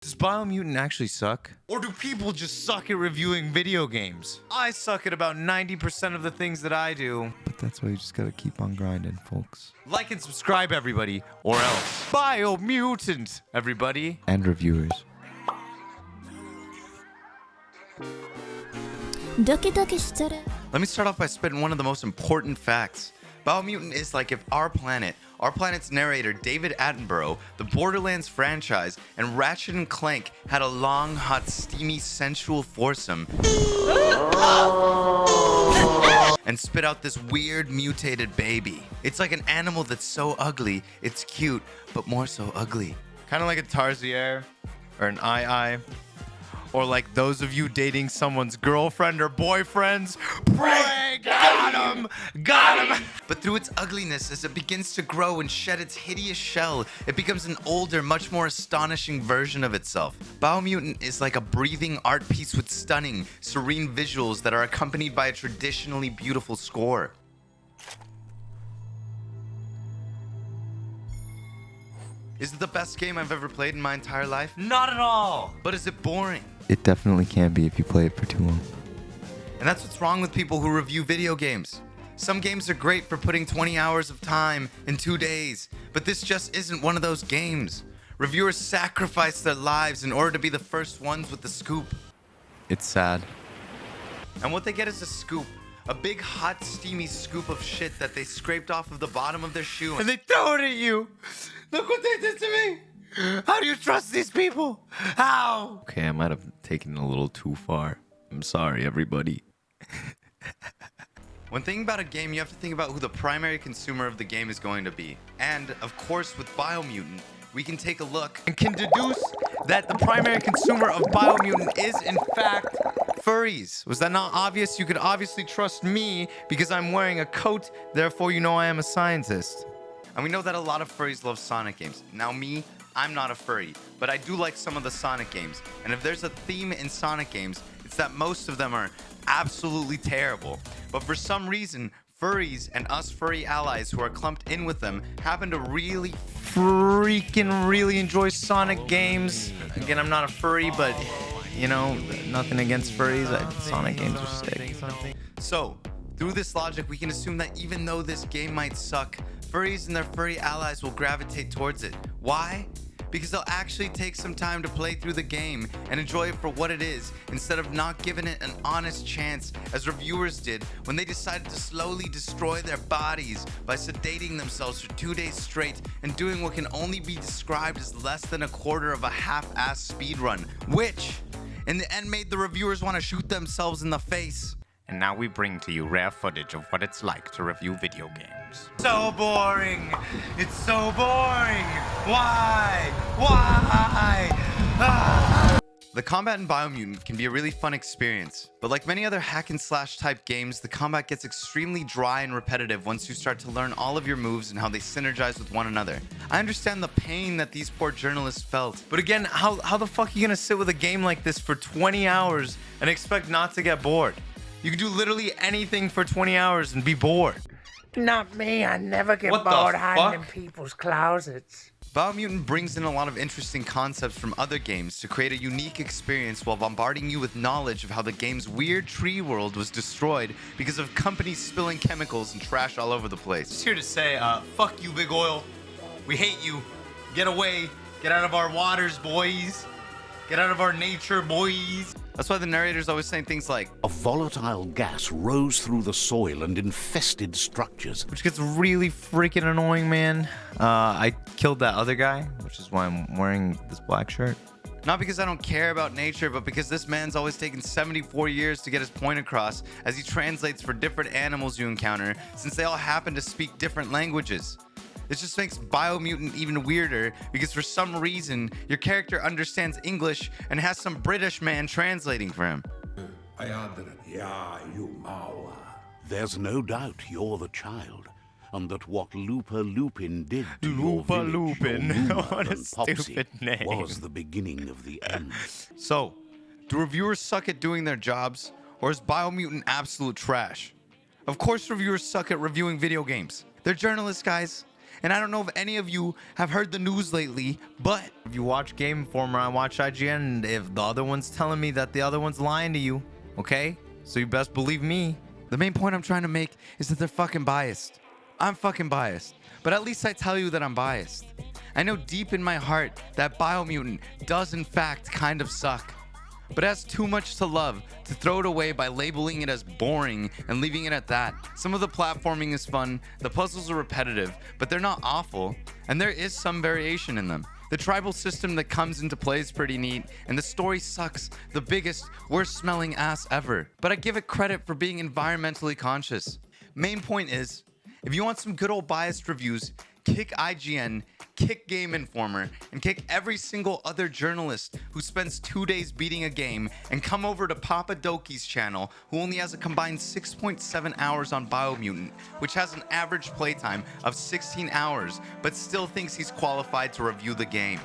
Does Biomutant actually suck? Or do people just suck at reviewing video games? I suck at about 90% of the things that I do. But that's why you just gotta keep on grinding, folks. Like and subscribe, everybody, or else. Biomutant, everybody. And reviewers. Let me start off by spitting one of the most important facts. Biomutant is like if our planet's narrator David Attenborough, the Borderlands franchise, and Ratchet & Clank had a long, hot, steamy, sensual foursome and spit out this weird, mutated baby. It's like an animal that's so ugly, it's cute, but more so ugly. Kind of like a Tarsier or an Eye. Or like those of you dating someone's girlfriend or boyfriends. Pray, got him! But through its ugliness, as it begins to grow and shed its hideous shell, it becomes an older, much more astonishing version of itself. Biomutant is like a breathing art piece with stunning, serene visuals that are accompanied by a traditionally beautiful score. Is it the best game I've ever played in my entire life? Not at all! But is it boring? It definitely can be if you play it for too long. And that's what's wrong with people who review video games. Some games are great for putting 20 hours of time in 2 days, but this just isn't one of those games. Reviewers sacrifice their lives in order to be the first ones with the scoop. It's sad. And what they get is a scoop. A big, hot, steamy scoop of shit that they scraped off of the bottom of their shoe. And they throw it at you. Look what they did to me. How do you trust these people? How? Okay, I might have taken it a little too far. I'm sorry, everybody. When thinking about a game, you have to think about who the primary consumer of the game is going to be. And, of course, with Biomutant, we can take a look and can deduce that the primary consumer of Biomutant is, in fact, furries. Was that not obvious? You could obviously trust me because I'm wearing a coat, therefore you know I am a scientist. And we know that a lot of furries love Sonic games. Now me, I'm not a furry, but I do like some of the Sonic games. And if there's a theme in Sonic games, it's that most of them are absolutely terrible. But for some reason, furries and us furry allies who are clumped in with them happen to really enjoy Sonic games. Again, I'm not a furry, but you know, nothing against furries. Sonic games are sick. So, through this logic, we can assume that even though this game might suck, furries and their furry allies will gravitate towards it. Why? Because they'll actually take some time to play through the game and enjoy it for what it is, instead of not giving it an honest chance, as reviewers did when they decided to slowly destroy their bodies by sedating themselves for 2 days straight and doing what can only be described as less than a quarter of a half-assed speedrun, which, in the end, made the reviewers want to shoot themselves in the face. And now we bring to you rare footage of what it's like to review video games. So boring! It's so boring! Why? The combat in Biomutant can be a really fun experience, but like many other hack and slash type games, the combat gets extremely dry and repetitive once you start to learn all of your moves and how they synergize with one another. I understand the pain that these poor journalists felt, but again, how the fuck are you gonna sit with a game like this for 20 hours and expect not to get bored? You can do literally anything for 20 hours and be bored. Not me, I never get bored hiding in people's closets. Biomutant brings in a lot of interesting concepts from other games to create a unique experience while bombarding you with knowledge of how the game's weird tree world was destroyed because of companies spilling chemicals and trash all over the place. Just here to say, fuck you, Big Oil. We hate you. Get away. Get out of our waters, boys. Get out of our nature, boys. That's why the narrator's always saying things like, a volatile gas rose through the soil and infested structures. Which gets really freaking annoying, man. I killed that other guy, which is why I'm wearing this black shirt. Not because I don't care about nature, but because this man's always taken 74 years to get his point across as he translates for different animals you encounter, since they all happen to speak different languages. This just makes Biomutant even weirder because for some reason, your character understands English and has some British man translating for him. There's no doubt you're the child, and that what Looper Lupin did to Looper your village, Lupin. your Mooma What a and Popsy, stupid name. was the beginning of the end. So, do reviewers suck at doing their jobs, or is Biomutant absolute trash? Of course reviewers suck at reviewing video games. They're journalists, guys. And I don't know if any of you have heard the news lately, but if you watch Game Informer, I watch IGN, and if the other one's telling me that the other one's lying to you, okay? So you best believe me. The main point I'm trying to make is that they're fucking biased. I'm fucking biased, but at least I tell you that I'm biased. I know deep in my heart that Biomutant does in fact kind of suck, but it has too much to love to throw it away by labeling it as boring and leaving it at that. Some of the platforming is fun, the puzzles are repetitive, but they're not awful, and there is some variation in them. The tribal system that comes into play is pretty neat, and the story sucks the biggest, worst smelling ass ever. But I give it credit for being environmentally conscious. Main point is, if you want some good old biased reviews, kick IGN, kick Game Informer, and kick every single other journalist who spends 2 days beating a game, and come over to Papa Doki's channel, who only has a combined 6.7 hours on Biomutant, which has an average playtime of 16 hours, but still thinks he's qualified to review the game.